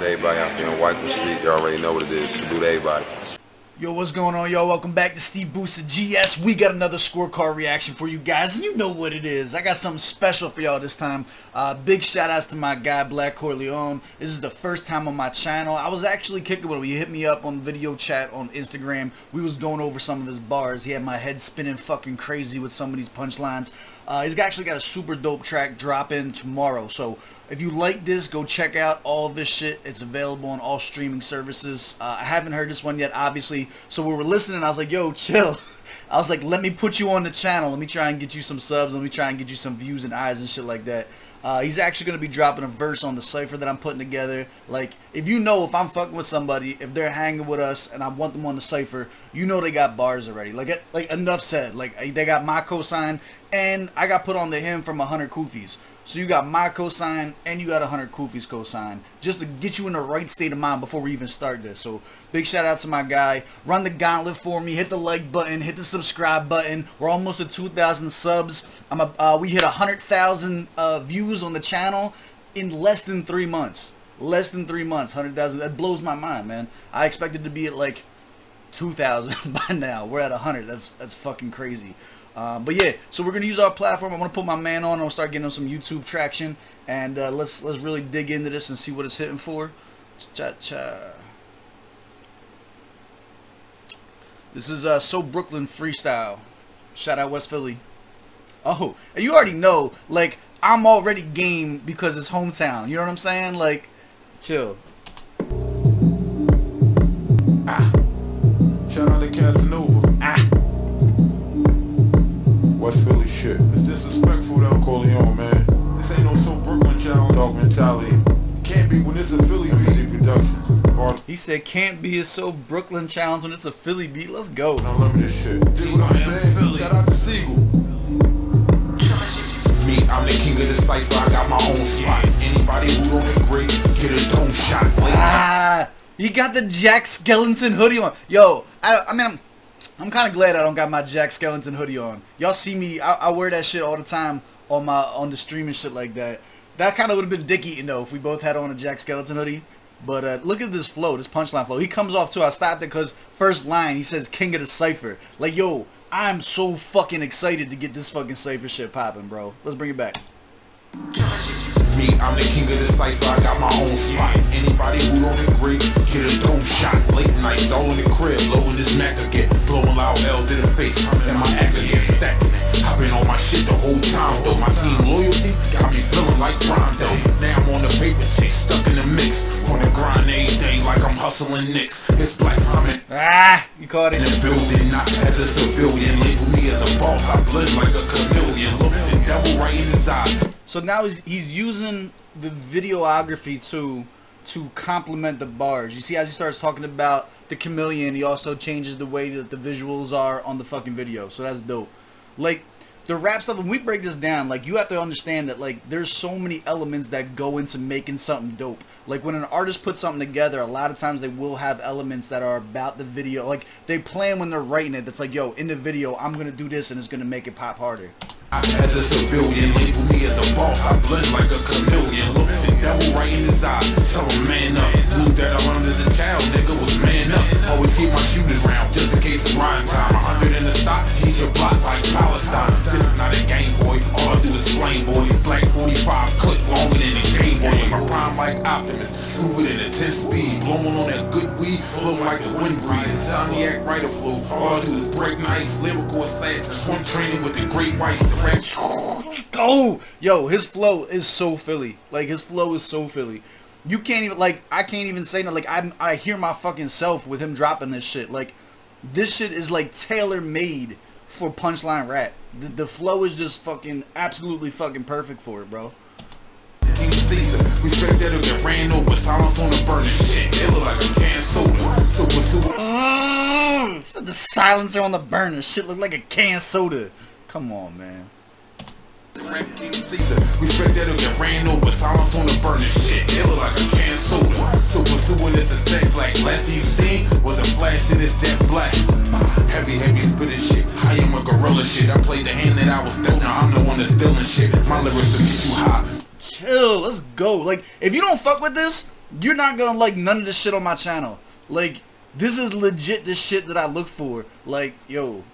Everybody out there on White Street, you already know what it is. Salute everybody. Yo, what's going on, y'all? Welcome back to SteveBussaGS. We got another scorecard reaction for you guys, and you know what it is. I got something special for y'all this time. Big shout outs to my guy, Blakk Korleone. This is the first time on my channel. I was actually kicking with him. He hit me up on video chat on Instagram. We was going over some of his bars. He had my head spinning fucking crazy with some of these punchlines. He's actually got a super dope track dropping tomorrow. So if you like this, go check out all of this shit. It's available on all streaming services. I haven't heard this one yet, obviously. So we were listening. I was like, yo, chill. I was like, let me put you on the channel. Let me try and get you some subs. Let me try and get you some views and eyes and shit like that. He's actually going to be dropping a verse on the cypher that I'm putting together. Like, if I'm fucking with somebody, if they're hanging with us and I want them on the cypher, you know they got bars already. Like enough said. Like, they got my cosign, and I got put on to him from 100 Kufis. So you got my cosign and you got 100 Kufi's cosign, just to get you in the right state of mind before we even start this. So big shout out to my guy. Run the gauntlet for me. Hit the like button. Hit the subscribe button. We're almost at 2,000 subs. We hit 100,000 views on the channel in less than 3 months. Less than 3 months. 100,000. That blows my mind, man. I expected to be at like 2,000 by now. We're at 100. That's fucking crazy. But yeah, so we're gonna use our platform. I'm gonna put my man on. I'm gonna start getting him some YouTube traction, and let's really dig into this and see what it's hitting for. This is So Brooklyn freestyle. Shout out West Philly. Oh, and you already know, like, I'm already game because it's hometown. You know what I'm saying? Like, chill. Shout out to Casanova. West Philly shit. It's disrespectful though, Corleone, man. This ain't no So Brooklyn challenge. Dog mentality. Can't be when it's a Philly beat. Productions. He said can't be a So Brooklyn challenge when it's a Philly beat. Let's go. Unlimited shit. Dig what I'm saying? Shout out to Siegel. Me, I'm the king of the cypher. I got my own spot. Anybody who don't agree, get a dome shot. He got the Jack Skellington hoodie on. Yo, I mean, I'm kind of glad I don't got my Jack Skellington hoodie on. Y'all see me, I wear that shit all the time on the stream and shit like that. That kind of would have been dick eating though if we both had on a Jack Skellington hoodie. But look at this flow, this punchline flow. He comes off too. I stopped it because first line he says king of the cypher. Like, yo, I'm so fucking excited to get this fucking cypher shit popping, bro. Let's bring it back. Me, I'm the king of the cypher, I got my own spot. Anybody who don't agree, get a dome shot. Late nights, all in the crib, blowing this Mac again. Blowing loud L's to the face, and my act again, stacking it. I've been on my shit the whole time, though. My team loyalty got me feeling like Rondo. Now I'm on the paper chase, stuck in the mix. On the grind every day, like I'm hustling Knicks. It's black, I'm in. You caught it. In the building, not as a civilian. Label me as a boss, I blend like a chameleon. Look the devil right in his eye. So now he's using the videography to complement the bars. You see, as he starts talking about the chameleon, he also changes the way that the visuals are on the fucking video. So that's dope. Like, the rap stuff, when we break this down, like, you have to understand that, like, there's so many elements that go into making something dope. Like, when an artist puts something together, a lot of times they will have elements that are about the video. Like, they plan when they're writing it. That's like, yo, in the video, I'm gonna do this and it's gonna make it pop harder. As a civilian, label me as a boss, I blend like a chameleon. Look the devil right in his eye, tell him man up. Dude that I learned as a child, nigga, was man up. Always keep my shooters round, just in case it's rhyme time. 100 in the stock, he's your block like Palestine. This is not a game, boy, all I do is flame, boy. Black 45 click longer than a Game Boy. My prime like Optimus, smoother than a 10 speed. Blowing on that good weed, flowing like the wind breeze. Insomniac writer flow, all I do is break nights. Lyrical assassins, swim training with the great whites. Let's go. Yo, his flow is so Philly. Like, his flow is so Philly. You can't even, like, I can't even say no. Like, I hear my fucking self with him dropping this shit. Like, this shit is like tailor made for punchline rap. The flow is just fucking absolutely fucking perfect for it, bro. King Caesar, respect that'll get ran over. Silence on the burning shit. It look like a can soda. The silencer on the burner. Shit look like a can soda. Come on, man. King Caesar, respect that'll get ran over. Silence on the burning shit. It look like a can soda. So pursuing this is set black. Last thing you seen was a flash in this jet black. Heavy spitting shit. I am a gorilla shit. I played the hand that I was dealt. Now I'm the one that's stealing shit. My lyrics to get you high. Chill, let's go. Like, if you don't fuck with this, you're not gonna like none of this shit on my channel. Like, this is legit the shit that I look for. Like, yo,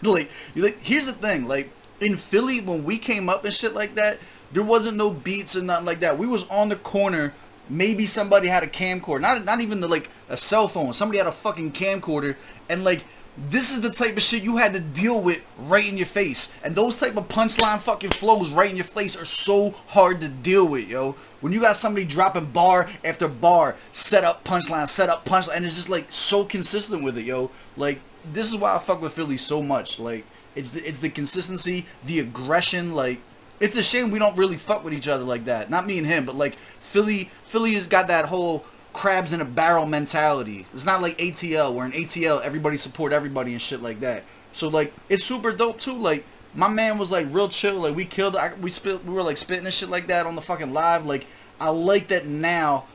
like here's the thing. Like, in Philly, when we came up and shit like that, there wasn't no beats or nothing like that. We was on the corner. Maybe somebody had a camcorder, not even like a cell phone. Somebody had a fucking camcorder, and like, this is the type of shit you had to deal with right in your face. And those type of punchline fucking flows right in your face are so hard to deal with, yo. When you got somebody dropping bar after bar, set up punchline, and it's just like so consistent with it, yo. Like, this is why I fuck with Philly so much. Like, it's the consistency, the aggression. Like, it's a shame we don't really fuck with each other like that. Not me and him, but like Philly has got that whole crabs in a barrel mentality. It's not like ATL, where in ATL everybody support everybody and shit like that. So like, it's super dope too. Like, my man was like real chill. Like, we killed, we were like spitting and shit like that on the fucking live. Like, I like that now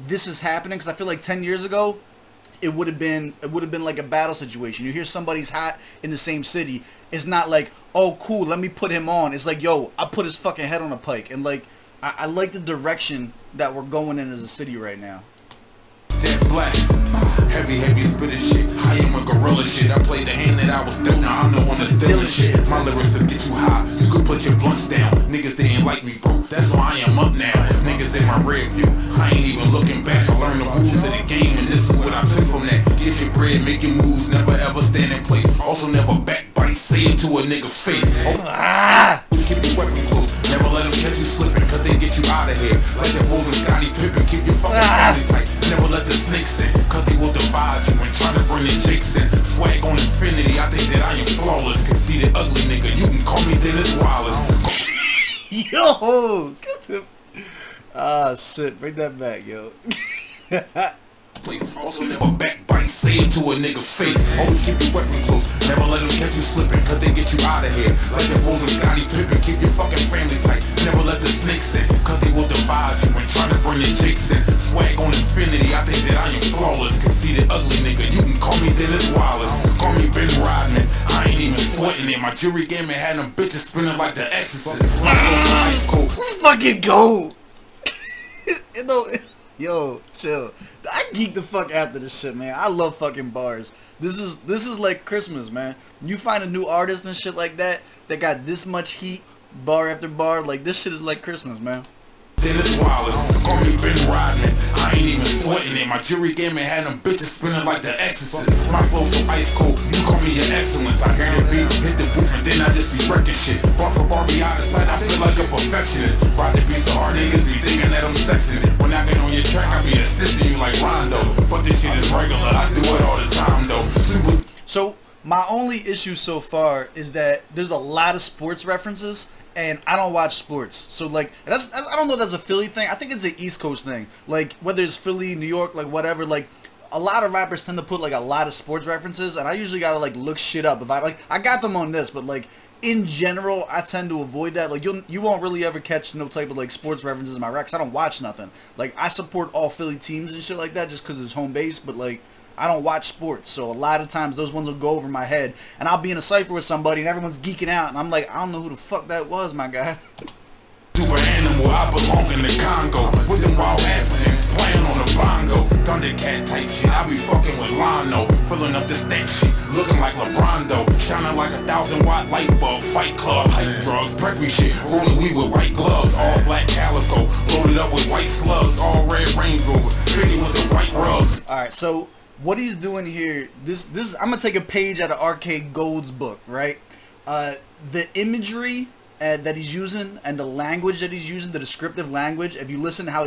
this is happening, because I feel like 10 years ago it would have been like a battle situation. You hear somebody's hot in the same city, it's not like, oh cool, let me put him on. It's like, yo, I put his fucking head on a pike. And like, I like the direction that we're going in as a city right now. Jet black, heavy spitting shit. I am a gorilla shit. I played the hand that I was dealt. Now I'm the one that's stealing shit. My lyrics will get you high. You can put your blunts down. Niggas didn't like me, bro. That's why I am up now. Niggas in my rear view. I ain't even looking back. I learned the rules of the game, and this is what I took from that. Get your bread, make your moves, never ever stand in place. Also never backbite. Say it to a nigga's face. Keep your weapon close. Never let them catch you slipping, cause they get you out of here. Like that Wolf and Scotty Pippen. Keep your fucking family tight. Never let the snakes in, cause they will divide you and try to bring the chicks in. Swag on infinity, I think that I am flawless. Conceited ugly nigga, you can call me Dennis Wallace. Yo, get the... Ah, shit, bring that back, yo. Please, also never backbite, say it to a nigga's face. Always keep your weapon close, never let them catch you slipping, cause they get you out of here. Like that Wolf and Scotty Pippen, keep your fucking family tight. Never let the snakes in, cause they will divide you and try to bring your chicks in. Swag on infinity, I think that I am flawless. Conceited ugly nigga, you can call me Dennis Wallace. Call me Ben Rodman, I ain't even sweating it. My jury game had them bitches spinning like the Exorcist. My flow ice cold. Let's fucking go. Yo, chill. I geek the fuck after this shit, man. I love fucking bars. This is like Christmas, man. You find a new artist and shit like that got this much heat, bar after bar. Like, this shit is like Christmas, man. Dennis Wallace, call me Ben Rodman. I ain't even sweating it. My jury game had them bitches spinning like the Exorcist. My flow so ice cold, you call me your excellence. I hear the beat, hit the booth, and then I just be wrecking shit. Bar for bar, be out of sight, I feel like a perfectionist. Ride the beat so hard, niggas be thinking that I'm sexing it. When I get on your track, I be assisting you like Rondo. But this shit is regular, I do it all the time though. So, my only issue so far is that there's a lot of sports references, and I don't watch sports. So like, I don't know if that's a Philly thing. I think it's an East Coast thing. Like, whether it's Philly, New York, like whatever, like a lot of rappers tend to put like a lot of sports references, and I usually gotta like look shit up. If I got them on this, but like in general, I tend to avoid that. Like, you won't really ever catch no type of like sports references in my rap, 'cause I don't watch nothing. Like, I support all Philly teams and shit like that just 'cause it's home base, but like, I don't watch sports, so a lot of times those ones will go over my head, and I'll be in a cypher with somebody and everyone's geeking out, and I'm like, I don't know who the fuck that was, my guy. To an animal, I belong in the Congo. With them wild Africans playing on the bongo. Thundercat type shit, I be fucking with Lano. Filling up this stank shit, looking like LeBron though. Shining like a 1,000-watt light bulb. Fight club, hype drugs, preppy shit. Rolling weed with white gloves, all black calico. Loaded up with white slugs, all red Range Rover. Fitty with the white rugs. Alright, so what he's doing here, this I'm gonna take a page out of Arcade Gold's book, right? The imagery that he's using and the language that he's using, the descriptive language. If you listen to how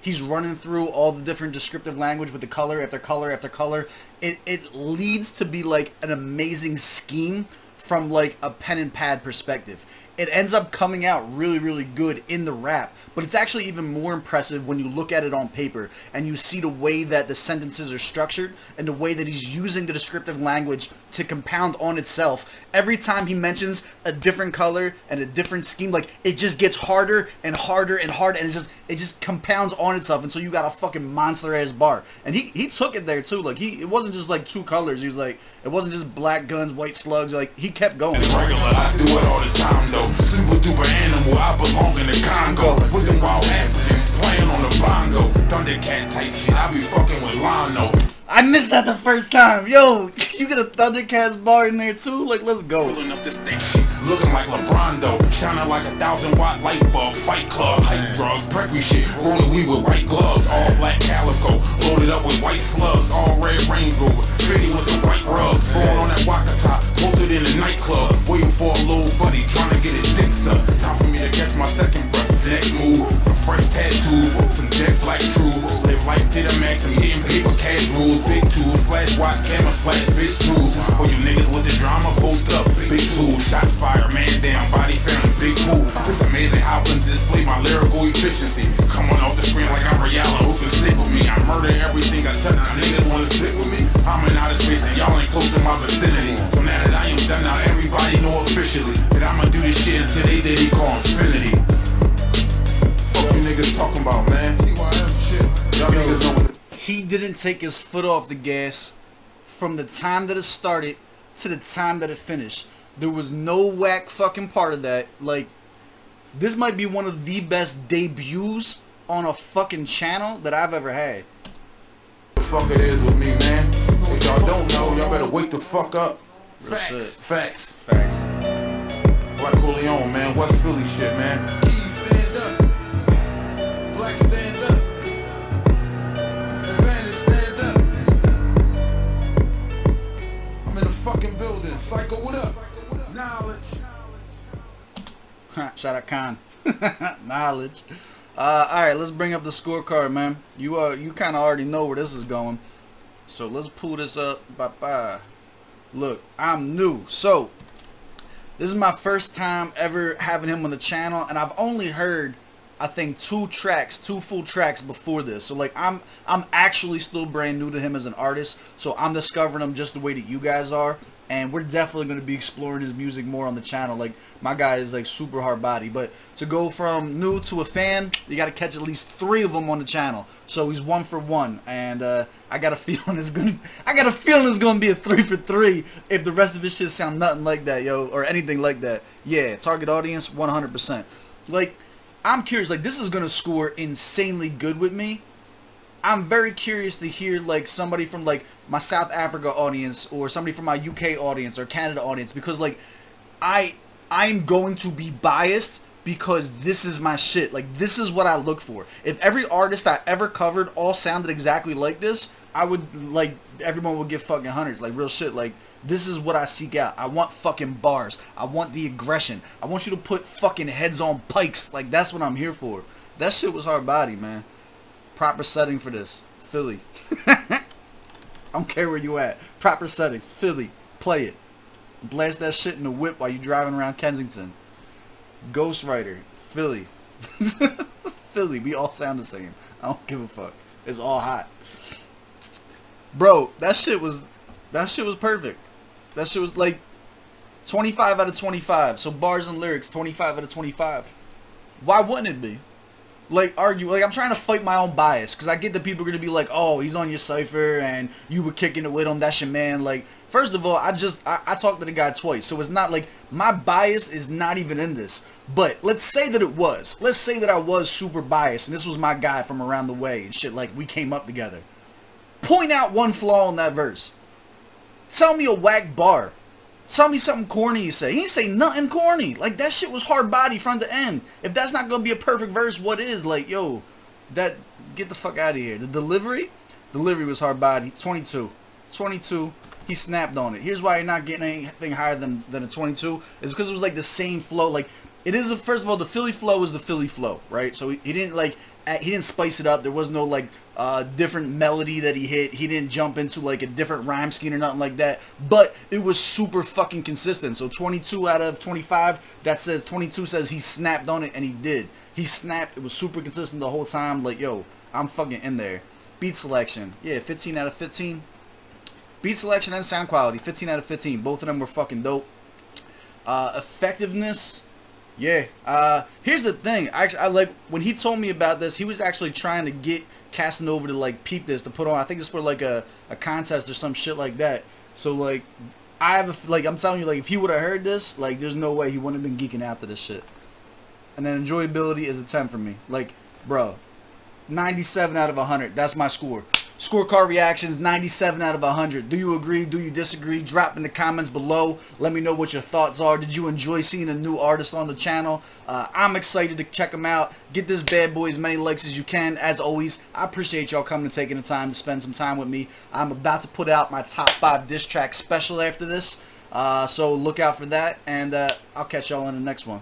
he's running through all the different descriptive language with the color after color after color, it leads to be like an amazing scheme from like a pen and pad perspective. It ends up coming out really, really good in the rap, but it's actually even more impressive when you look at it on paper and you see the way that the sentences are structured and the way that he's using the descriptive language to compound on itself. Every time he mentions a different color and a different scheme, like, it just gets harder and harder and harder, and it just compounds on itself until you got a fucking monster ass bar. And he took it there too. Like, it wasn't just like two colors. He was like, it wasn't just black guns, white slugs. Like, he kept going. It's regular, I do it all the time though. Super duper animal, I belong in the Congo. With them wild Africans playing on the bongo. Thundercat type shit, I be fucking with Lano. I missed that the first time. Yo, you get a Thundercats bar in there too? Like, let's go. Pulling up this thick shit, looking like LeBron though. Shining like 1,000-watt light bulb. Fight club, hype drugs, preppy shit. Rolling weed with white gloves, all black calico. Loaded up with white slugs, all red Range Rover. Fitty with the white rugs, throwing on that waka top. Posted in the nightclub, waiting for a little buddy, trying to get his dick sucked. Time for me to catch my second breath. Next move, some fresh tattoos, some jet black truth. Live life to the max, I'm hitting paper cash rules. Big tools, flash watch, camouflage, bitch tools. For you niggas with the drama, post up, big tools. Shots fired, man down, body found, big pool. It's amazing how I can display my lyrical efficiency. Coming off the screen like I'm Rihanna, who can stick with me? I murder everything I touch, now niggas wanna split with me? I'm in outer space and y'all ain't close to my vicinity. So now that I am done, now everybody know officially that I'ma do this shit until they call infinity. Fuck you niggas talking about, man? TYM shit. Y'all niggas know what He didn't take his foot off the gas from the time that it started to the time that it finished. There was no whack fucking part of that. Like, this might be one of the best debuts on a fucking channel that I've ever had. the fuck it is with me, man. If y'all don't know, y'all better wake the fuck up. Real shit. Facts. Facts. Blakk Korleone, man. West Philly shit, man. Keys stand up. Black stand up. Advantage stand up. I'm in the fucking building. Psycho, what up? Knowledge. Shout out Khan. Knowledge. Alright, let's bring up the scorecard, man. You kind of already know where this is going. So let's pull this up. Bye-bye. Look, I'm new. So, this is my first time ever having him on the channel. And I've only heard, I think, two full tracks before this. So, like, I'm actually still brand new to him as an artist. So, I'm discovering him just the way that you guys are. And we're definitely going to be exploring his music more on the channel. Like, my guy is like super hard body. But to go from new to a fan, you got to catch at least 3 of them on the channel. So he's 1 for 1. And I got a feeling it's gonna be a 3 for 3 if the rest of his shit sound nothing like that, yo, or anything like that. Yeah, target audience 100%. Like, I'm curious. Like, this is gonna score insanely good with me. I'm very curious to hear, like, somebody from, like, my South Africa audience or somebody from my UK audience or Canada audience, because, like, I'm going to be biased because this is my shit. Like, this is what I look for. If every artist I ever covered all sounded exactly like this, I would, like, everyone would get fucking hundreds. Like, real shit. Like, this is what I seek out. I want fucking bars. I want the aggression. I want you to put fucking heads on pikes. Like, that's what I'm here for. That shit was hard body, man. Proper setting for this. Philly. I don't care where you at. Proper setting. Philly. Play it. Blast that shit in the whip while you driving around Kensington. Ghostwriter. Philly. Philly. We all sound the same. I don't give a fuck. It's all hot. Bro, that shit was perfect. That shit was like 25 out of 25. So bars and lyrics, 25 out of 25. Why wouldn't it be? Like, I'm trying to fight my own bias, because I get that people are going to be like, oh, he's on your cypher and you were kicking it with him, that's your man. Like, first of all, I talked to the guy twice, so it's not like my bias is not even in this. But let's say that it was. Let's say that I was super biased and this was my guy from around the way and shit, like we came up together. Point out one flaw in that verse. Tell me a whack bar. Tell me something corny you say. He didn't say nothing corny. Like, that shit was hard body front to end. If that's not going to be a perfect verse, what is? Like, yo, get the fuck out of here. The delivery was hard body. 22. 22. He snapped on it. Here's why you're not getting anything higher than a 22. Is because it was like the same flow. Like, it is, first of all, the Philly flow is the Philly flow, right? So he didn't, like, he didn't spice it up. There was no, like, different melody that he hit. He didn't jump into, like, a different rhyme scheme or nothing like that. But it was super fucking consistent. So 22 out of 25, that says, 22 says he snapped on it, and he did. He snapped. It was super consistent the whole time. Like, yo, I'm fucking in there. Beat selection. Yeah, 15 out of 15. Beat selection and sound quality, 15 out of 15. Both of them were fucking dope. Effectiveness. Yeah. Here's the thing. I like when he told me about this. He was actually trying to get Casanova to like peep this, to put on. I think it's for like a contest or some shit like that. So like, I'm telling you, like, if he would have heard this, like, there's no way he wouldn't have been geeking after this shit. And then enjoyability is a 10 for me. Like, bro, 97 out of 100. That's my score. Scorecard reactions, 97 out of 100. Do you agree? Do you disagree? Drop in the comments below. Let me know what your thoughts are. Did you enjoy seeing a new artist on the channel? I'm excited to check them out. Get this bad boy as many likes as you can. As always, I appreciate y'all coming and taking the time to spend some time with me. I'm about to put out my top 5 diss track special after this. So look out for that, and I'll catch y'all in the next one.